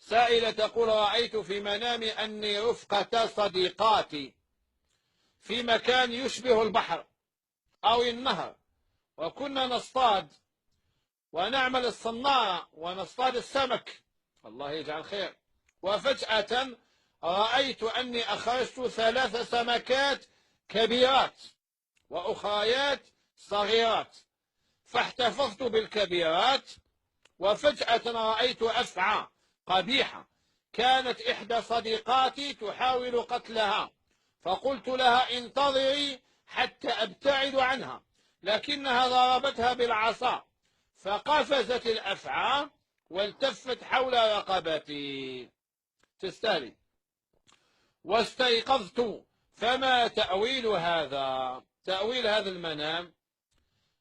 سائلة تقول: رأيت في منامي أني رفقة صديقاتي في مكان يشبه البحر أو النهر، وكنا نصطاد ونعمل الصنارة ونصطاد السمك، الله يجعل خير. وفجأة رأيت أني أخرجت 3 سمكات كبيرات وأخريات صغيرات، فاحتفظت بالكبيرات. وفجأة رأيت أفعى قبيحة، كانت إحدى صديقاتي تحاول قتلها، فقلت لها: انتظري حتى أبتعد عنها، لكنها ضربتها بالعصا فقفزت الأفعى والتفت حول رقبتي. تستاهلي. واستيقظت. فما تأويل هذا؟ تأويل هذا المنام: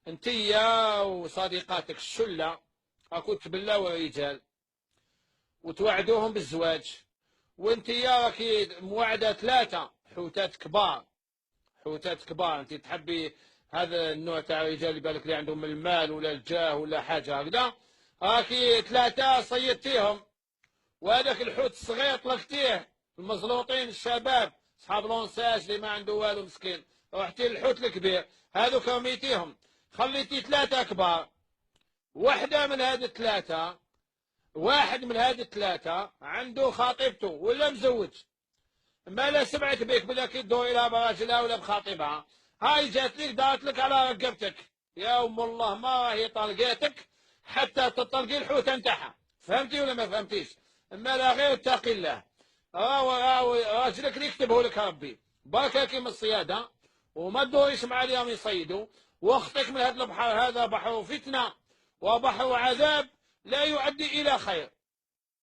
انت يا وصديقاتك الشلة راكو تبلاو الرجال وتوعدوهم بالزواج، وانت يا راكي موعدة 3 حوتات كبار. حوتات كبار، انت تحبي هذا النوع تاع الرجال اللي بالك اللي عندهم المال ولا الجاه ولا حاجة هكذا، راكي 3 صيدتيهم، وهذاك الحوت الصغير طلقتيه. المزلوطين الشباب صحاب لونساج اللي ما عنده والو مسكين، رحتي للحوت الكبير، هذوك رميتيهم، خليتي 3 كبار. واحد من هذه الثلاثة عنده خاطبته ولا مزوج، ما لا سمعت بك بلا كي تدور الى براجلها ولا بخاطبها، هاي جات لك دارت لك على رقبتك، يا ام الله ما راهي طلقيتك حتى تطلقي الحوته نتاعها. فهمتي ولا ما فهمتيش؟ اما لا غير اتقي الله، راهو راجلك اللي يكتبه لك ربي، بركه كيما الصياده، وما تدوريش مع اليوم يصيدوا، واختك من هذا البحر، هذا بحر فتنه وبحر عذاب لا يؤدي الى خير.